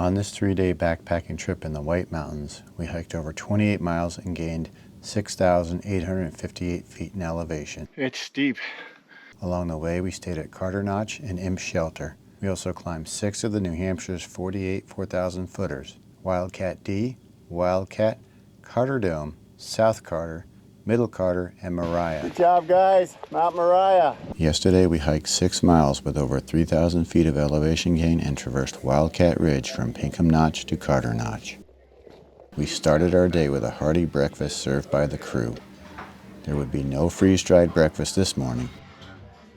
On this 3-day backpacking trip in the White Mountains, we hiked over 28 miles and gained 6,858 feet in elevation. It's steep. Along the way, we stayed at Carter Notch and Imp Shelter. We also climbed 6 of the New Hampshire's 48 4,000 footers: Wildcat D, Wildcat, Carter Dome, South Carter, Middle Carter, and Moriah. Good job, guys. Mount Moriah. Yesterday, we hiked 6 miles with over 3,000 feet of elevation gain and traversed Wildcat Ridge from Pinkham Notch to Carter Notch. We started our day with a hearty breakfast served by the crew. There would be no freeze-dried breakfast this morning.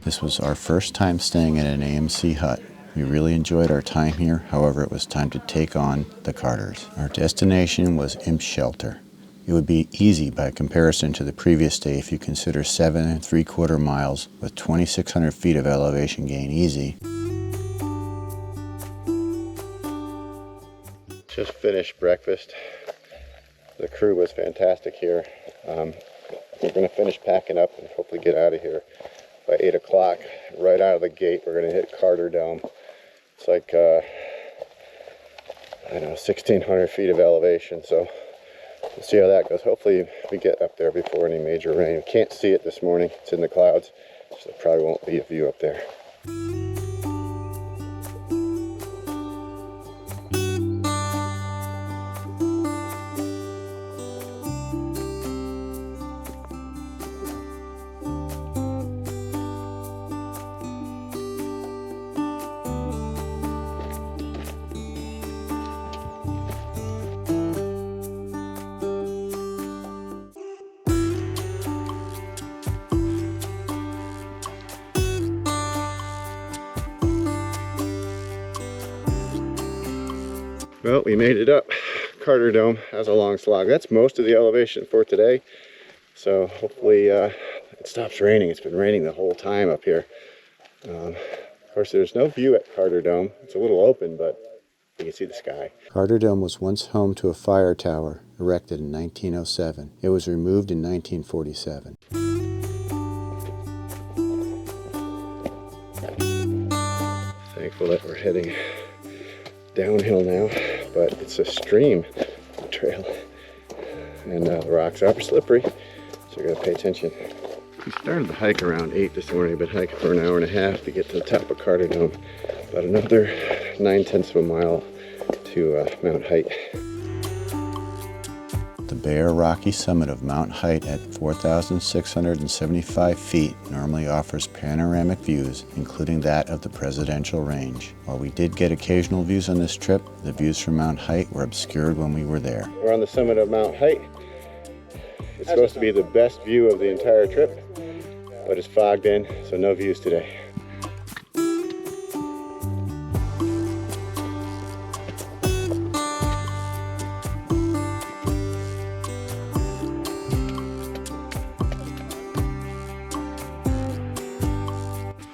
This was our first time staying in an AMC hut. We really enjoyed our time here, however it was time to take on the Carters. Our destination was Imp Shelter. It would be easy by comparison to the previous day if you consider 7 3/4 miles with 2,600 feet of elevation gain easy. Just finished breakfast. The crew was fantastic here. We're going to finish packing up and hopefully get out of here by 8 o'clock. Right out of the gate, we're going to hit Carter Dome. It's like, 1,600 feet of elevation, so we'll see how that goes. Hopefully we get up there before any major rain. We can't see it this morning. It's in the clouds, so there probably won't be a view up there. Well, we made it up Carter Dome. That was a long slog. That's most of the elevation for today. So hopefully it stops raining. It's been raining the whole time up here. Of course, there's no view at Carter Dome. It's a little open, but you can see the sky. Carter Dome was once home to a fire tower erected in 1907. It was removed in 1947. Thankful that we're heading downhill now, but it's a stream trail, and the rocks are slippery, so you gotta pay attention. We started the hike around 8 this morning, been hiking for an hour and a half to get to the top of Carter Dome. About another 9/10 of a mile to Mount Hight. The bare rocky summit of Mount Hight at 4,675 feet normally offers panoramic views, including that of the Presidential Range. While we did get occasional views on this trip, the views from Mount Hight were obscured when we were there. We're on the summit of Mount Hight. It's supposed to be the best view of the entire trip, but it's fogged in, so no views today.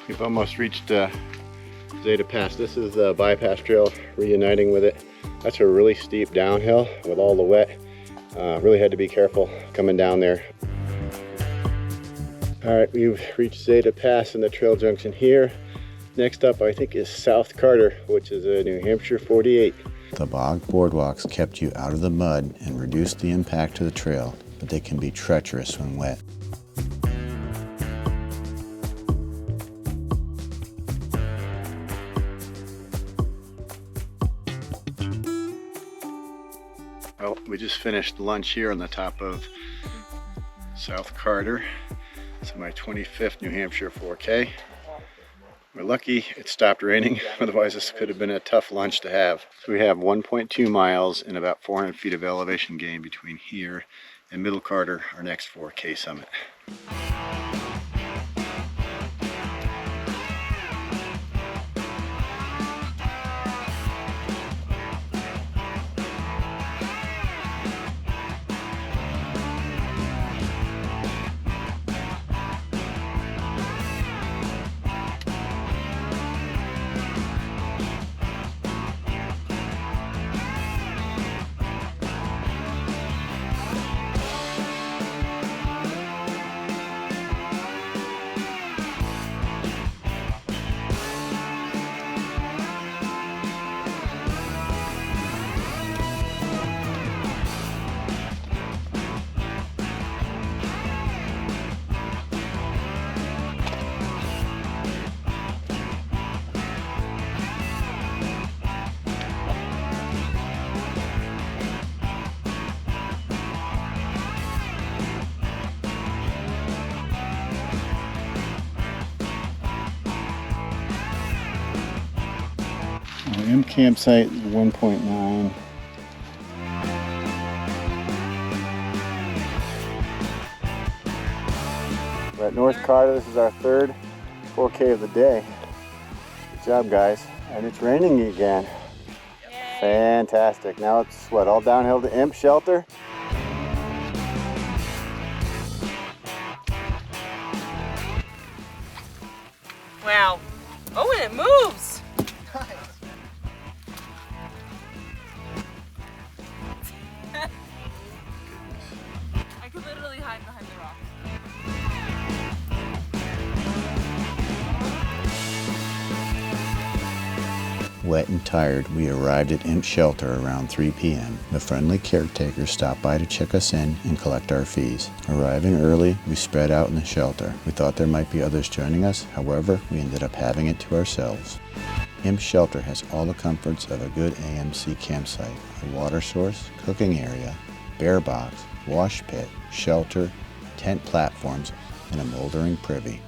We've almost reached Zeta Pass. This is the bypass trail, reuniting with it. That's a really steep downhill with all the wet. Really had to be careful coming down there. All right, we've reached Zeta Pass in the trail junction here. Next up, I think, is South Carter, which is a New Hampshire 48. The bog boardwalks kept you out of the mud and reduced the impact to the trail, but they can be treacherous when wet. Well, we just finished lunch here on the top of South Carter. It's my 25th New Hampshire 4K. We're lucky it stopped raining, otherwise this could have been a tough lunch to have. So we have 1.2 miles and about 400 feet of elevation gain between here and Middle Carter, our next 4K summit. campsite 1.9. We're at North Carter. This is our third 4K of the day. Good job, guys. And it's raining again. Yay. Fantastic. Now it's what, all downhill to Imp Shelter? Wow. Oh, and it moves. I could literally hide behind the rock. Wet and tired, we arrived at Imp Shelter around 3 p.m. The friendly caretaker stopped by to check us in and collect our fees. Arriving early, we spread out in the shelter. We thought there might be others joining us, however, we ended up having it to ourselves. Imp Shelter has all the comforts of a good AMC campsite: a water source, cooking area, bear box, wash pit, shelter, tent platforms, and a moldering privy.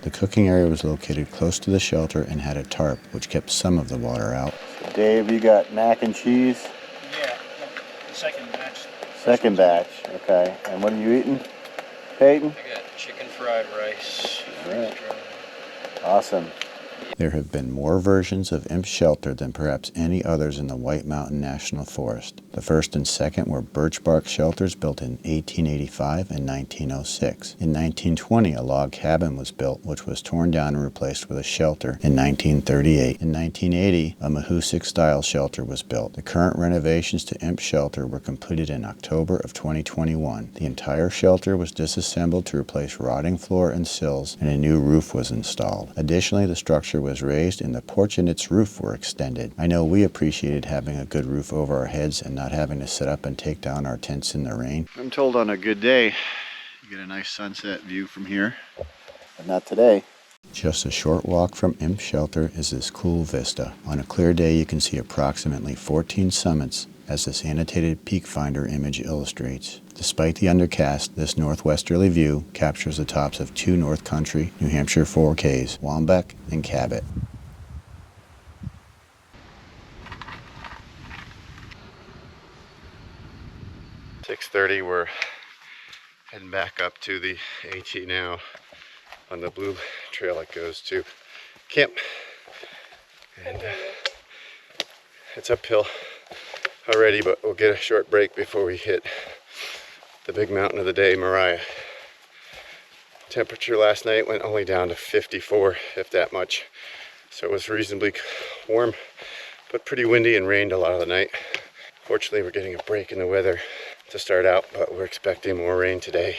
The cooking area was located close to the shelter and had a tarp, which kept some of the water out. So Dave, you got mac and cheese? Yeah, the second batch. Second batch, okay. And what are you eating, Peyton? I got chicken fried rice. All right. Awesome. There have been more versions of Imp Shelter than perhaps any others in the White Mountain National Forest. The first and second were birch bark shelters built in 1885 and 1906. In 1920, a log cabin was built, which was torn down and replaced with a shelter in 1938. In 1980, a Mahoosuc-style shelter was built. The current renovations to Imp Shelter were completed in October of 2021. The entire shelter was disassembled to replace rotting floor and sills, and a new roof was installed. Additionally, the structure was raised and the porch and its roof were extended. I know we appreciated having a good roof over our heads and not having to sit up and take down our tents in the rain. I'm told on a good day, you get a nice sunset view from here, but not today. Just a short walk from Imp Shelter is this cool vista. On a clear day, you can see approximately 14 summits, as this annotated peak finder image illustrates. Despite the undercast, this northwesterly view captures the tops of two North Country, New Hampshire 4Ks, Wambeck and Cabot. .30, we're heading back up to the AT now on the blue trail that goes to camp. And it's uphill already, but we'll get a short break before we hit the big mountain of the day, Moriah. Temperature last night went only down to 54, if that much. So it was reasonably warm, but pretty windy and rained a lot of the night. Fortunately, we're getting a break in the weather to start out, but we're expecting more rain today.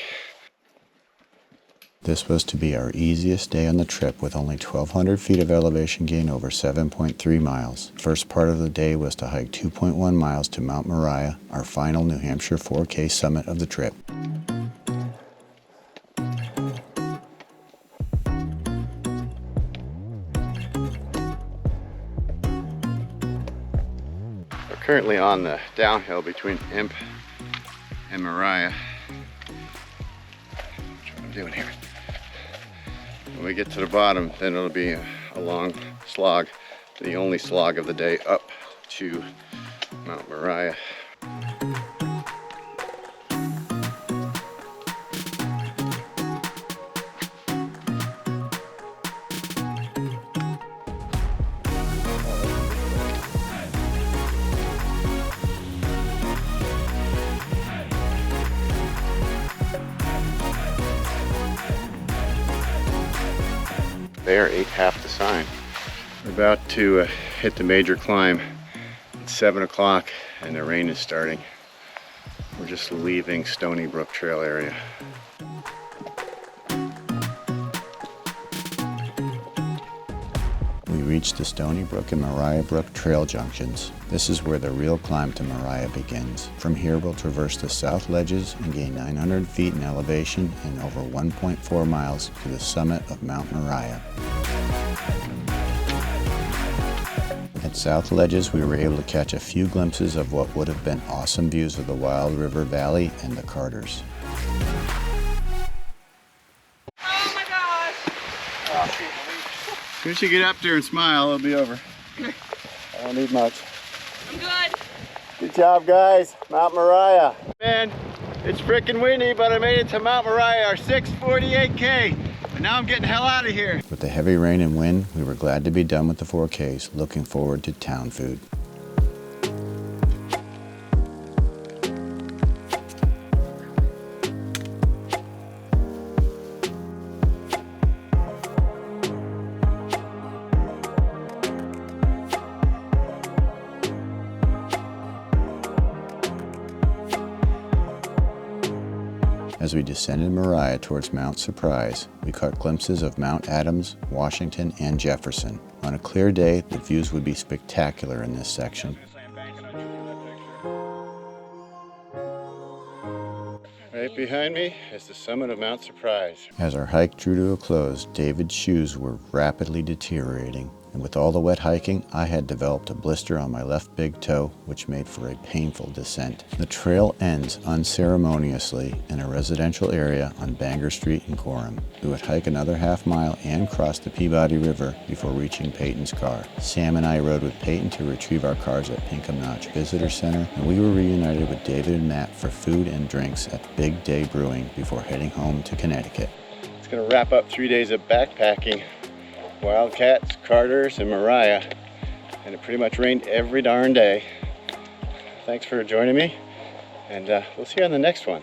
This was to be our easiest day on the trip, with only 1,200 feet of elevation gain over 7.3 miles. First part of the day was to hike 2.1 miles to Mount Moriah, our final New Hampshire 4K summit of the trip. We're currently on the downhill between Imp and Moriah. What I'm doing here. When we get to the bottom, then it'll be a long slog, the only slog of the day up to Mount Moriah. There, ate half the sign. We're about to hit the major climb. It's 7 o'clock and the rain is starting. We're just leaving Stony Brook Trail area. We reached the Stony Brook and Moriah Brook Trail junctions. This is where the real climb to Moriah begins. From here, we'll traverse the south ledges and gain 900 feet in elevation and over 1.4 miles to the summit of Mount Moriah. At South Ledges, we were able to catch a few glimpses of what would have been awesome views of the Wild River Valley and the Carters. soon as you get up there and smile, it'll be over. I don't need much. I'm good. Good job, guys. Mount Moriah. Man, it's freaking windy, but I made it to Mount Moriah, our 648K. And now I'm getting the hell out of here. With the heavy rain and wind, we were glad to be done with the 4Ks, looking forward to town food. As we descended Moriah towards Mount Surprise, we caught glimpses of Mount Adams, Washington, and Jefferson. On a clear day, the views would be spectacular in this section. Right behind me is the summit of Mount Surprise. As our hike drew to a close, David's shoes were rapidly deteriorating, and with all the wet hiking, I had developed a blister on my left big toe, which made for a painful descent. The trail ends unceremoniously in a residential area on Bangor Street in Gorham. We would hike another half mile and cross the Peabody River before reaching Peyton's car. Sam and I rode with Peyton to retrieve our cars at Pinkham Notch Visitor Center, and we were reunited with David and Matt for food and drinks at Big Day Brewing before heading home to Connecticut. It's going to wrap up 3 days of backpacking. Wildcats, Carters, and Moriah, and it pretty much rained every darn day. Thanks for joining me, and we'll see you on the next one.